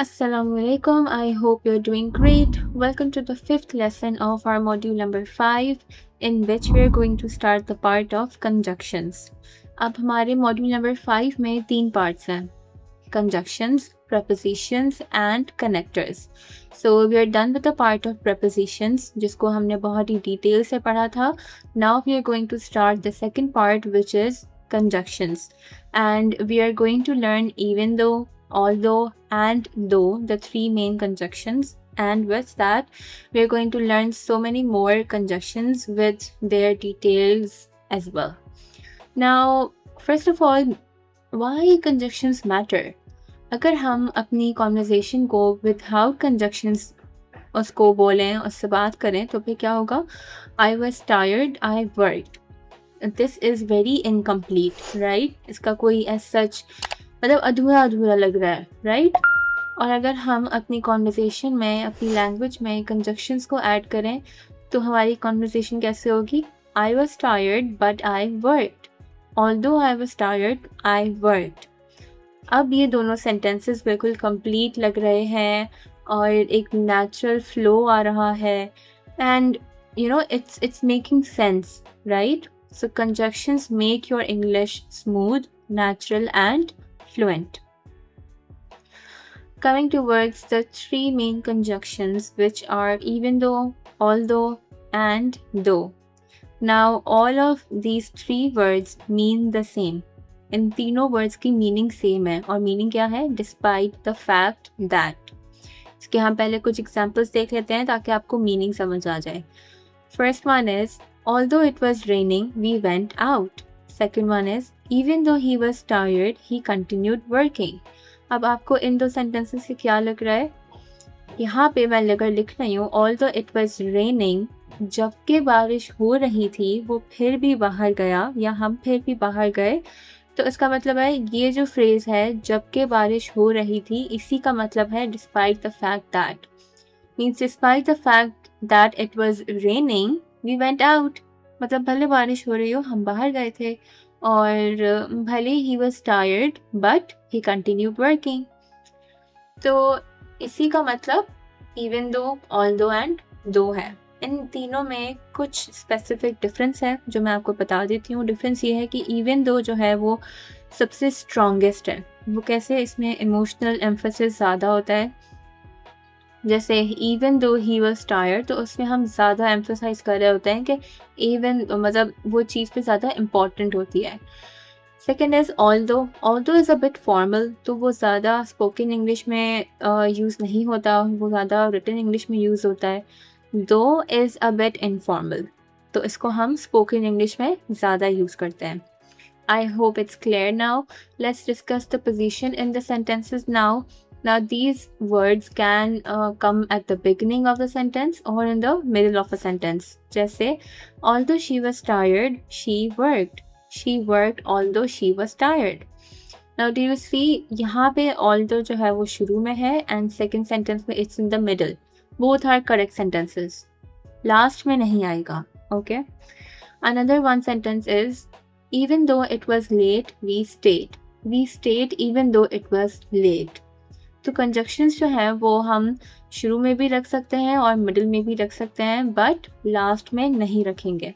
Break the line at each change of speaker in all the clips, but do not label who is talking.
Assalamu alaikum. I hope you're doing great. Welcome to the fifth lesson of our module number 5, in which we're going to start the part of conjunctions. अब हमारे module number 5 में 3 parts हैं: conjunctions, prepositions and connectors. So we are done with the part of prepositions, जिसको हमने बहुत ही detail से पढ़ा था. Now we are going to start the second part, which is conjunctions, and we are going to learn even though, although and though, the three main conjunctions, and with that we are going to learn so many more conjunctions with their details as well. Now, first of all, why conjunctions matter? अगर हम अपनी conversation को without conjunctions उसको बोलें, उससे बात करें, तो फिर क्या होगा? आई was tired, I worked. This is very incomplete, right? इसका कोई एज सच मतलब अधूरा अधूरा लग रहा है, राइट? और अगर हम अपनी कॉन्वर्जेशन में, अपनी लैंग्वेज में कंजक्शंस को ऐड करें तो हमारी कॉन्वर्जेशन कैसे होगी? आई was tired but I worked. Although I was tired, I worked. अब ये दोनों सेंटेंसेस बिल्कुल कंप्लीट लग रहे हैं और एक नेचुरल फ्लो आ रहा है, and you know it's making sense, right? So conjunctions make your English smooth, natural and fluent. Coming towards the three main conjunctions, which are even though, although and though. Now all of these three words mean the same. इन तीनों words की meaning same है, और meaning क्या है? Despite the fact that. इसके हम पहले कुछ एग्जांपल्स देख लेते हैं ताकि आपको मीनिंग समझ आ जाए. First one is although it was raining we went out. Second one is even though he was tired he continued working. अब आपको इन दो सेंटेंसेस से क्या लग रहा है? यहाँ पे मैं अगर लिख रही हूँ although it was raining, जबकि बारिश हो रही थी वो फिर भी बाहर गया, या हम फिर भी बाहर गए, तो इसका मतलब है ये जो फ्रेज है जबकि बारिश हो रही थी, इसी का मतलब है despite the fact that. Means despite the fact that it was raining we went out. मतलब भले बारिश हो रही हो, हम बाहर गए थे, और भले he was tired but he continued working. तो इसी का मतलब इवन दो, ऑल्दो एंड दो है. इन तीनों में कुछ स्पेसिफिक डिफरेंस है जो मैं आपको बता देती हूँ. डिफरेंस ये है कि इवन दो जो है वो सबसे स्ट्रॉन्गेस्ट है. वो कैसे? इसमें इमोशनल एम्फेसिस ज़्यादा होता है. जैसे even though he was tired, तो उसमें हम ज़्यादा एम्फोसाइज कर रहे होते हैं कि इवन मतलब वो चीज़ पे ज़्यादा इम्पॉर्टेंट होती है. Second is although is a bit formal, तो वो ज़्यादा स्पोकन इंग्लिश में यूज़ नहीं होता, वो ज़्यादा रिटन इंग्लिश में यूज़ होता है. दो इज़ अ बिट इनफॉर्मल, तो इसको हम स्पोकन इंग्लिश में ज़्यादा यूज़ करते हैं. I hope it's clear now. Let's discuss the position in the sentences now. Now these words can come at the beginning of the sentence or in the middle of a sentence. जैसे although she was tired, she worked. She worked although she was tired. Now do you see यहाँ पे although जो है वो शुरू में है and second sentence में it's in the middle. Both are correct sentences. Last में नहीं आएगा. Okay. Another one sentence is even though it was late, we stayed. We stayed even though it was late. तो conjunctions जो हैं वो हम शुरू में भी रख सकते हैं और मिडिल में भी रख सकते हैं, बट लास्ट में नहीं रखेंगे.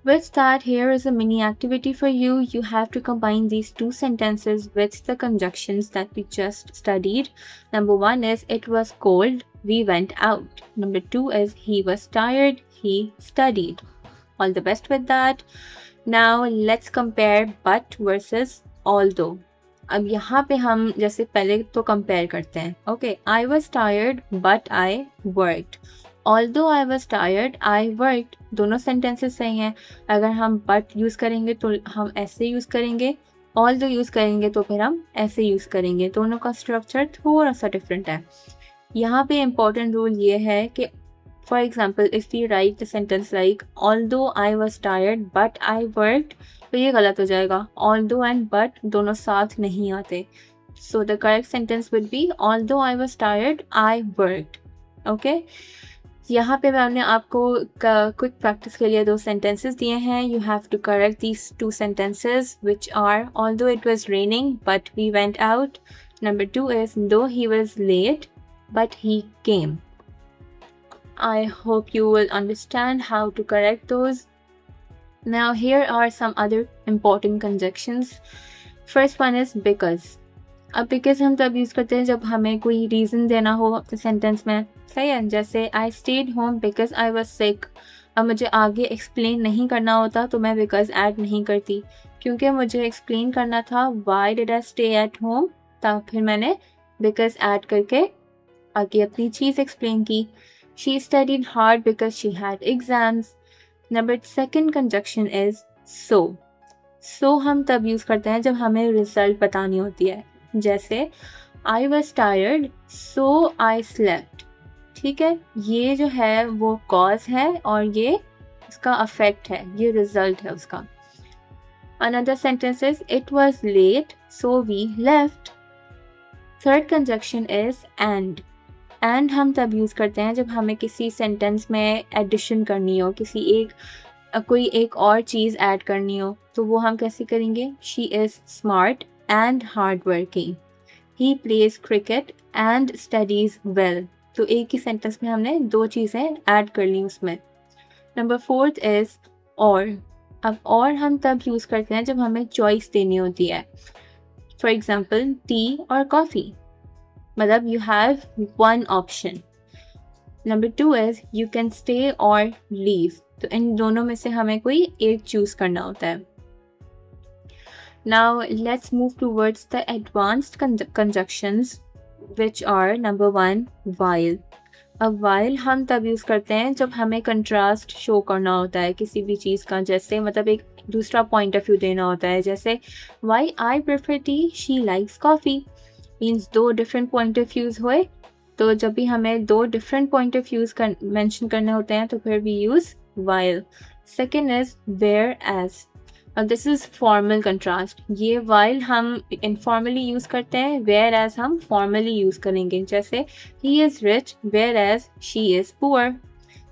With that, here is a mini activity for you. You have to combine these two sentences with the conjunctions that we just studied. Number one is it was cold, we went out. Number two is he was tired, he studied. All the best with that. Now let's compare but versus although. अब यहाँ पे हम जैसे पहले तो compare करते हैं. Okay, I was tired but I worked. Although I was tired I worked. दोनों सेंटेंसेस सही हैं. अगर हम बट यूज़ करेंगे तो हम ऐसे यूज़ करेंगे, ऑल्दो यूज़ करेंगे तो फिर हम ऐसे यूज़ करेंगे. दोनों का स्ट्रक्चर थोड़ा सा डिफरेंट है. यहाँ पे इम्पॉर्टेंट रूल ये है कि for example, if we write the sentence like although I was tired but I worked, तो ये गलत हो जाएगा. Although and but दोनों साथ नहीं आते. So the correct sentence would be although I was tired, I worked. Okay? यहाँ पे मैंने आपको क्विक प्रैक्टिस के लिए दो sentences दिए हैं. You have to correct these two sentences, which are although it was raining but we went out. Number 2 is though he was late, but he came. I hope you will understand how to correct those. Now here are some other important conjunctions. First one is because. अब because हम तब use करते हैं जब हमें कोई reason देना हो अपने सेंटेंस में, सही है। जैसे I stayed home because I was sick. अब मुझे आगे एक्सप्लेन नहीं करना होता तो मैं बिकॉज ऐड नहीं करती, क्योंकि मुझे एक्सप्लेन करना था why did I stay at home, तब फिर मैंने बिकॉज ऐड करके आगे अपनी चीज़ एक्सप्लेन की। She studied hard because she had exams. Number second conjunction is so. So हम तब यूज़ करते हैं जब हमें रिजल्ट बतानी होती है। जैसे आई was tired so I slept. ठीक है, ये जो है वो कॉज है और ये उसका अफेक्ट है, ये रिजल्ट है उसका। Another sentence is it was late so we left. Third conjunction is and. And हम तब यूज़ करते हैं जब हमें किसी सेंटेंस में एडिशन करनी हो, कोई एक और चीज़ ऐड करनी हो, तो वो हम कैसे करेंगे। She is smart and hard working. He plays cricket and studies well. तो एक ही सेंटेंस में हमने दो चीज़ें ऐड कर ली उसमें। नंबर फोर्थ इज़ और। अब और हम तब यूज़ करते हैं जब हमें चॉइस देनी होती है। फॉर एग्जाम्पल टी और कॉफ़ी, मतलब you have one option. Number 2 is you can stay और लीव। तो इन दोनों में से हमें कोई एक चूज़ करना होता है। Now let's move towards the advanced conjunctions which are number 1 while. अब वाइल हम तब यूज़ करते हैं जब हमें कंट्रास्ट शो करना होता है किसी भी चीज़ का, जैसे मतलब एक दूसरा पॉइंट ऑफ व्यू देना होता है। जैसे while I prefer tea she likes coffee, means दो डिफरेंट पॉइंट ऑफ व्यूज़ हुए। तो जब भी हमें दो different point of views mention करने होते हैं तो फिर we use while. Second is whereas. अब दिस इज़ फॉर्मल कंट्रास्ट। ये वाइल हम इनफॉर्मली यूज़ करते हैं, वेयर एज हम फॉर्मली यूज़ करेंगे। जैसे he is rich whereas she is poor.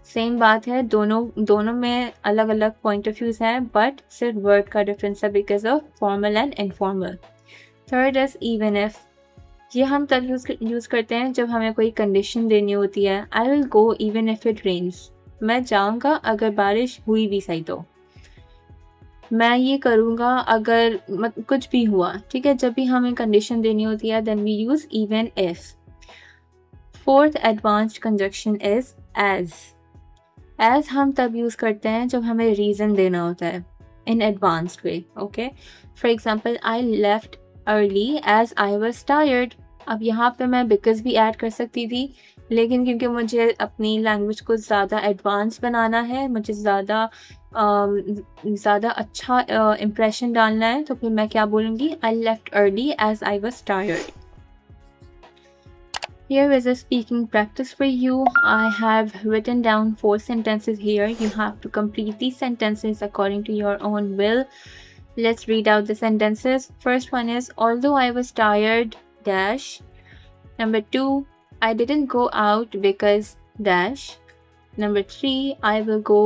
Same बात है, दोनों में अलग अलग पॉइंट ऑफ व्यूज़ हैं, बट सिर्फ वर्ड का डिफरेंस है because of formal and informal. Third is even if. ये हम तब यूज़ करते हैं जब हमें कोई कंडीशन देनी होती है। I will go even if it rains. मैं जाऊँगा अगर बारिश हुई भी सही तो। मैं ये करूँगा अगर कुछ भी हुआ। ठीक है, जब भी हमें कंडीशन देनी होती है then we use even if. Fourth advanced conjunction is as. As हम तब यूज़ करते हैं जब हमें रीज़न देना होता है in advanced way. Okay, for example I left early as I was tired. अब यहाँ पे मैं बिकॉज भी ऐड कर सकती थी, लेकिन क्योंकि मुझे अपनी लैंग्वेज को ज़्यादा एडवांस बनाना है, मुझे ज़्यादा अच्छा इम्प्रेशन डालना है, तो फिर मैं क्या बोलूँगी, I left early as I was tired. Here is a speaking practice for you. I have written down 4 sentences here. You have to complete these sentences according to your own will. Let's read out the sentences. First one is, although I was tired, dash. Number 2, I didn't go out because, dash. Number 3, I will go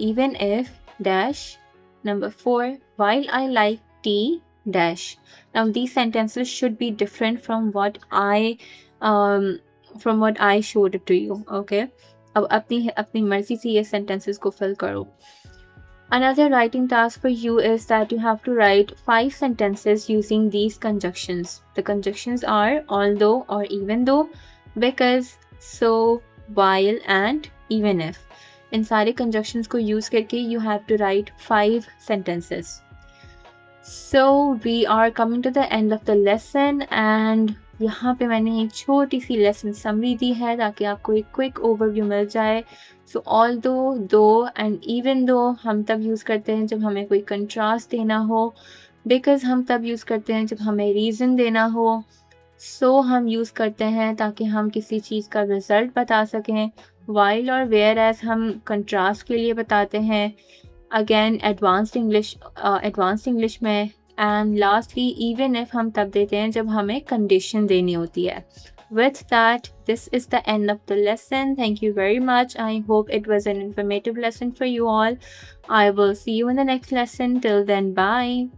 even if, dash. Number 4, while I like tea, dash. Now these sentences should be different from what I showed it to you. Okay, अब अपनी मर्जी से ये sentences को fill करो. Another writing task for you is that you have to write 5 sentences using these conjunctions. The conjunctions are although or even though, because, so, while and even if. इन सारे conjunctions को use करके you have to write 5 sentences. So we are coming to the end of the lesson and यहाँ पे मैंने एक छोटी सी lesson summary दी है ताकि आपको एक क्विक ओवरव्यू मिल जाए। सो ऑल्दो, दो एंड इवन दो हम तब यूज़ करते हैं जब हमें कोई कंट्रास्ट देना हो। बिकॉज हम तब यूज़ करते हैं जब हमें रीज़न देना हो। सो हम यूज़ करते हैं ताकि हम किसी चीज़ का रिज़ल्ट बता सकें। वाइल और वेयर एज हम कंट्रास्ट के लिए बताते हैं, अगेन एडवांस्ड इंग्लिश में। एंड लास्टली इवन इफ हम तब देते हैं जब हमें कंडीशन देनी होती है। With that, this is the end of the lesson. Thank you very much. I hope it was an informative lesson for you all. I will see you in the next lesson. Till then, bye.